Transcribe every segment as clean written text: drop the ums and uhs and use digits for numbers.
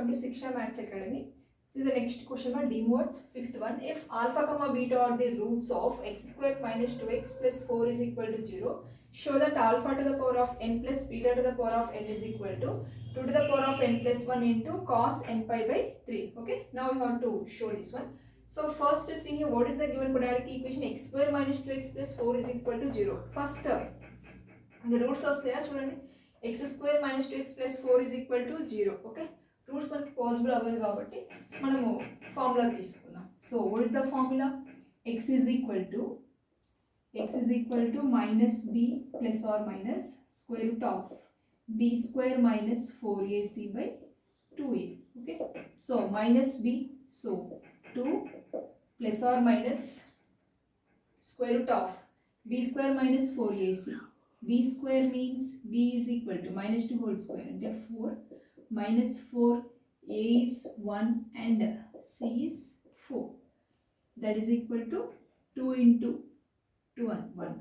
welcome to Siksha Maths Academy. See the next question on demodes, fifth one. If alpha comma beta are the roots of x square minus 2x plus 4 is equal to 0, show that alpha to the power of n plus beta to the power of n is equal to 2 to the power of n plus 1 into cos n pi by 3. Okay, now we have to show this one. So first see here, what is the given quadratic equation? X square minus 2x plus 4 is equal to 0. First the roots వస్తాయా చూడండి. x square minus 2x plus 4 is equal to 0. Okay, roots మనకి possible అవ్వదు కాబట్టి మనము formula తీసుకుందాం. So what is the formula? x is equal to minus b plus or minus square root of b square minus 4ac by 2a. Okay, so minus b, so 2 plus or minus square root of b square minus 4ac. b square means b is equal to minus 2 whole square and 4 minus 4, a is 1 and c is 4, that is equal to 2 into 2 and 1.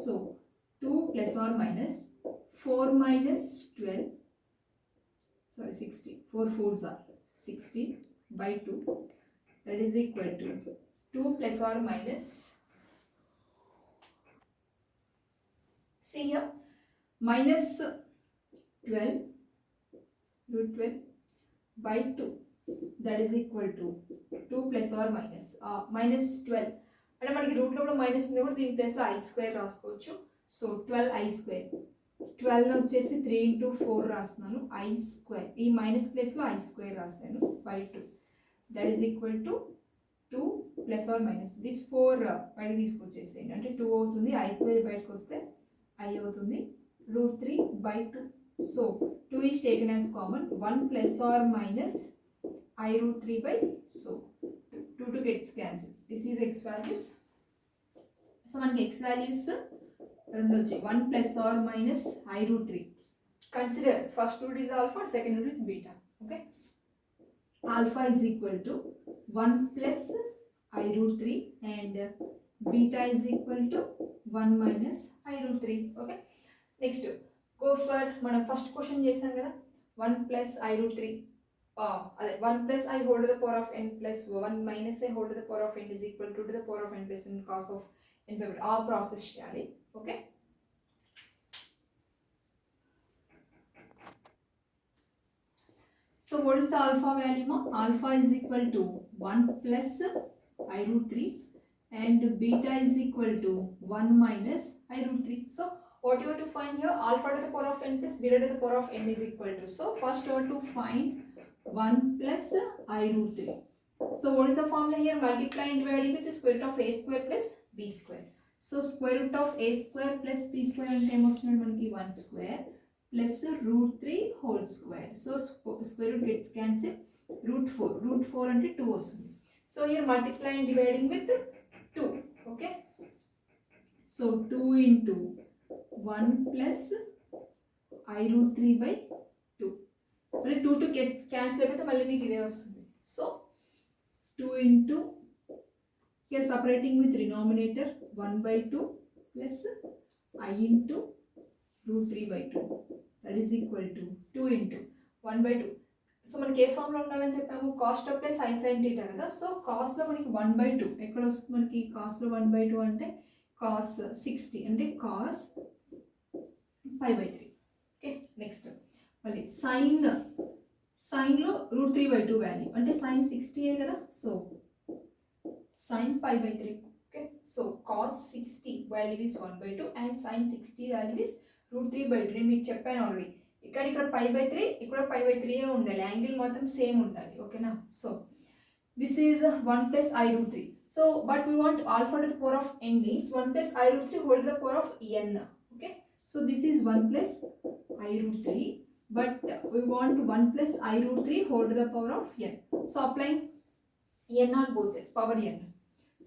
So 2 plus or minus 4 minus 12, sorry 60, 4 4s are 60 by 2, that is equal to 2 plus or minus, see here, minus 12 root 12 by 2, that is equal to 2 plus or minus minus 12 అంటే మనకి రూట్లో కూడా minus ఉంది కూడా దీని ప్లేస్లో i square రాసుకోవచ్చు. So 12 i square, 12 వచ్చేసి 3 into 4 రాస్తున్నాను, ఐ స్క్వేర్ ఈ మైనస్ ప్లేస్లో ఐ స్క్వేర్ రాస్తాను by 2, that is equal to 2 plus or minus this 4 బయట తీసుకొచ్చేసేయండి అంటే 2 అవుతుంది, ఐ స్క్వేర్ బయటకు వస్తే ఐ అవుతుంది, root 3 by 2. So 2 is taken as common, 1 plus or minus I root 3 by, so 2 gets cancelled. This is x values. So మనకి x values రెండు వచ్చాయి, 1 plus or minus I root 3. Consider first root is alpha, second root is beta. Okay, alpha is equal to 1 plus I root 3 and beta is equal to 1 minus I root 3. Okay, next go for మనం first question చేసాం కదా, 1 plus I root 3 అదే 1 plus I whole to the power of n plus 1 minus I whole to the power of n is equal to the power of n plus 1 cos of n by ఆ process చేయాలి. Okay, so what is the alpha value? Alpha is equal to 1 plus I root 3 and beta is equal to 1 minus I root 3. So what you have to find here? Alpha to the power of n plus beta to the power of n is equal to, so first you have to find 1 plus I root 3. So what is the formula here? Multiply and dividing with the square root of a square plus b square. So square root of a square plus b square అంటే ఏమొస్తుంది మనకి 1 square plus root 3 whole square. So square root gets cancelled, root 4 అంటే 2 వస్తుంది. So here multiply and dividing with 2. Okay, so 2 into 1 plus I root 3 by 2. మళ్ళీ 2 to get cancel అయిపోతే మళ్ళీ మీకు ఇదే వస్తుంది. So 2 into here separating with denominator 1 by 2 plus I into root 3 by 2, that is equal to 2 into 1 by 2. So మనకి ఏ formula ఉండాలని చెప్పాము? Cost of plus I sine theta కదా. సో కాస్ట్లో మనకి 1 by 2 ఎక్కడ వస్తుంది మనకి? కాస్ట్లో 1 by 2 అంటే కాస్ 60 అంటే కాస్ 5 by 3. ఓకే, నెక్స్ట్ మళ్ళీ సైన్లో రూట్ 3 by 2 వాల్యూ అంటే సైన్ 60 కదా. So sine 5 by 3. Okay, so cos 60 value is 1 by 2 and sine 60 value is root 3 by 2. నేను మీకు చెప్పాను ఆల్రెడీ, ఇక్కడ 5 by 3 ఇక్కడ 5 by 3 ఉండాలి, యాంగిల్ మాత్రం సేమ్ ఉండాలి. ఓకేనా, so this is 1 plus I root 3. So but we want alpha to the power of n means 1 plus I root 3 whole to the power of n. Okay, so this is 1 plus I root 3, but we want 1 plus I root 3 whole to the power of n. So applying n on both sides, power n.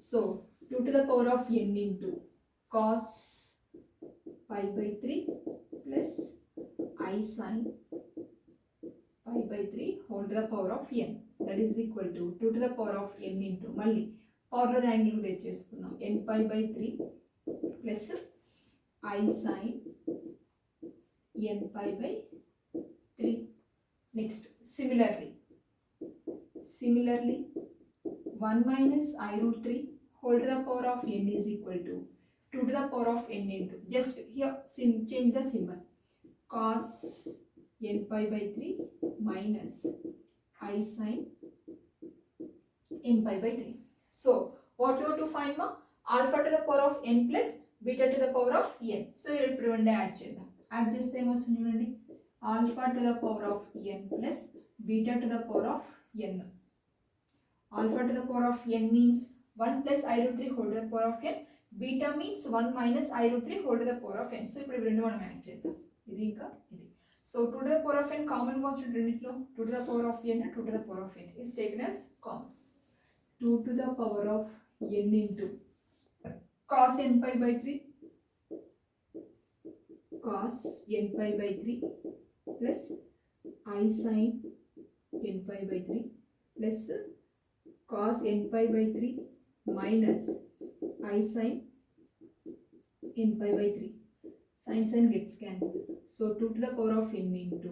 So 2 to the power of n into cos 5 by 3 plus I sin 5 by 3 whole to the power of n, that is equal to 2 to the power of n into మళ్ళీ పవర్లో angle తెచ్చేసుకుందాం, n pi by 3 plus I sin n pi by 3 Next, similarly 1 minus I root 3 whole to the power of n is equal to 2 to the power of n into, just here change the symbol, cos n pi by 3 minus I sin n pi by 3. So what you have to find ma? Alpha to the power of n plus beta to the power of n. So you will prevent the add చేద్దాం. Add చేస్తే ఏమొస్తుంది చూడండి, alpha to the power of n plus beta to the power of n. Alpha to the power of n means 1 plus I root 3 whole to the power of n. Beta means 1 minus I root 3 whole to the power of n. So ఇప్పుడు రెండు మనం add చేద్దాం, ఇది ఇంకా ఇది. So 2 to the power of n common గా వచ్చి రెండిట్లో 2 to the power of n and 2 to the power of n is taken as common. 2 to the power of n into cos n pi by 3 cos n pi by 3 plus I sin n pi by 3 plus cos n pi by 3 minus I sin n pi by 3. Sin gets cancelled. So 2 to the power of n into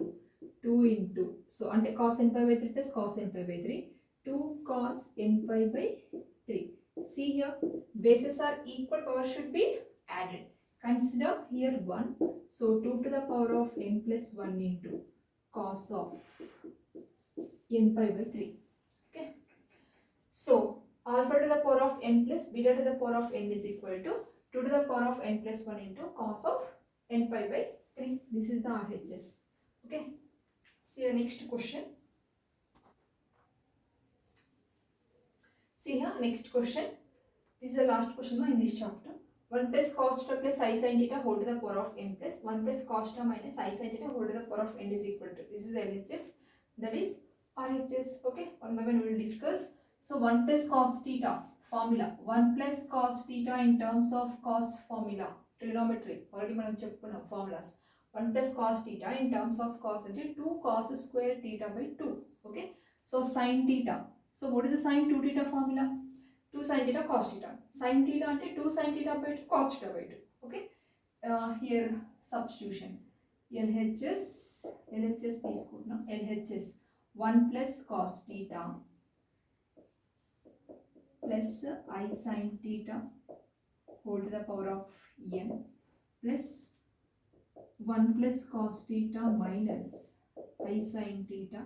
2 into, so ante cos n pi by 3 plus cos n pi by 3, 2 cos n pi by 3. See here, bases are equal, power should be added. Consider here 1. So 2 to the power of n plus 1 into cos of n pi by 3. Okay. So alpha to the power of n plus beta to the power of n is equal to 2 to the power of n plus 1 into cos of n pi by 3. This is the RHS. Okay. See the next question. See here, next question. This is the last question in this chapter. 1 plus cos theta plus I sin theta whole to the power of n plus 1 plus cos theta minus I sin theta whole to the power of n is equal to. This is LHS. That is RHS. Okay. One by one we will discuss. So 1 plus cos theta formula. 1 plus cos theta in terms of cos formula. Trigonometry. Already మనం చెప్పుకున్నాం formulas. 1 plus cos theta in terms of cos అంటే 2 cos square theta by 2. Okay. So sin theta. So what is the sin 2 theta formula? 2 sin theta cos theta. Sin theta అంటే 2 sin theta by 2 cos theta by 2. Okay. Here substitution. LHS తీసుకుంటున్నాం. LHS 1 plus cos theta plus I sin theta whole to the power of n plus 1 plus cos theta minus I sin theta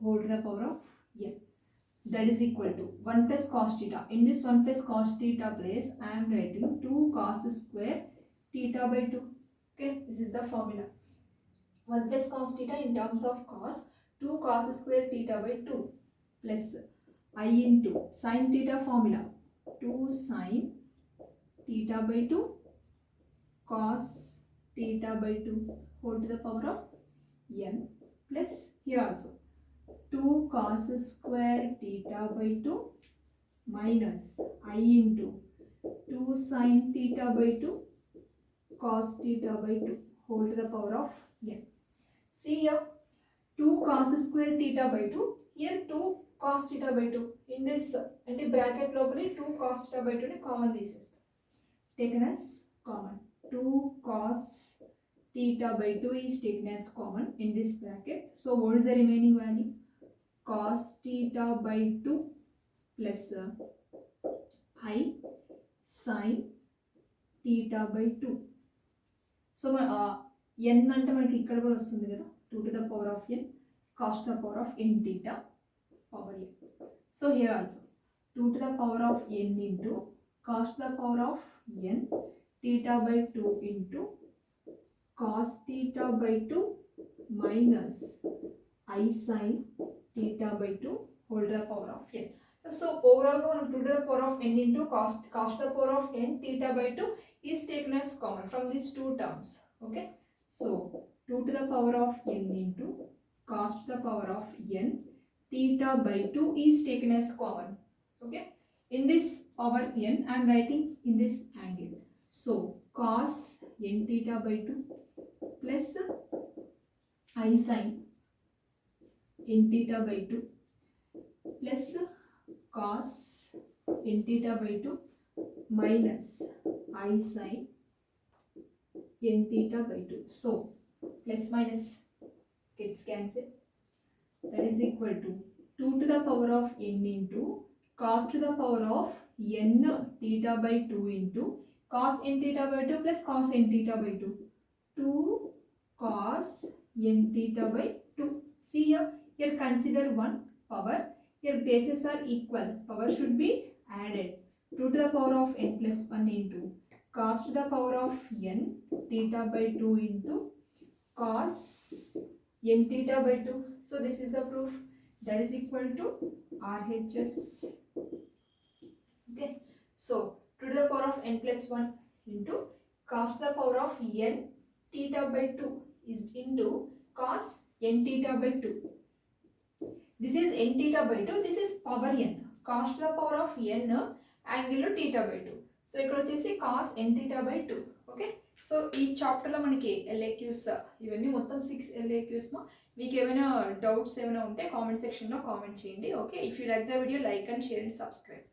whole to the power of n. That is equal to 1 plus cos theta. In this 1 plus cos theta place, I am writing 2 cos square theta by 2. Okay, this is the formula. 1 plus cos theta in terms of cos, 2 cos square theta by 2 plus I into sin theta formula, 2 sin theta by 2 cos theta by 2 whole to the power of n plus here also 2 cos square theta by 2 minus I into 2 sin theta by 2 cos theta by 2 whole to the power of n. See here 2 cos square theta by 2, here 2 cos theta by 2. In this అంటే bracket లోపలి 2 cos theta by 2 ని common తీసేస్తాం. Taken as common. 2 cos theta by 2 is taken as common in this bracket. So what is the remaining value? Cos theta by 2 plus I sin theta by 2. So n అంటే మనకి ఇక్కడ కూడా వస్తుంది కదా, 2 to the power of n cos to the power of n theta power n. So here also 2 to the power of n into cos to the power of n theta by 2 into cos theta by 2 minus I sin theta by 2 whole to the power of n. So overall 2 to the power of n into cos to the power of n theta by 2 is taken as common from these two terms. Okay. So 2 to the power of n into cos to the power of n theta by 2 is taken as common. Okay. In this power n I am writing in this angle. So cos n theta by 2 plus I sin n theta by 2 plus cos n theta by 2 minus I sin n theta by 2. So plus minus gets cancelled. that is equal to 2 to the power of n into cos to the power of n theta by 2 into cos n theta by 2 plus cos n theta by 2. 2 cos n theta by 2. See here consider one power. Here bases are equal. Power should be added. 2 to the power of n plus 1 into cos to the power of n theta by 2 into cos n theta by 2. So this is the proof. That is equal to RHS. Okay. So 2 to the power of n plus 1 into cos to the power of n theta by 2 is into cos n theta by 2. This is n theta by 2. This is power n. Cos to the power of n angle theta by 2. So ఇక్కడ వచ్చేసి cos n theta by 2. Okay. So ఈ చాప్టర్లో మనకి LAQs ఇవన్నీ మొత్తం 6 LAQs. మీకు ఏమైనా doubts ఏమైనా ఉంటే కామెంట్ సెక్షన్లో కామెంట్ చేయండి. Okay. If you like the video like and share and subscribe.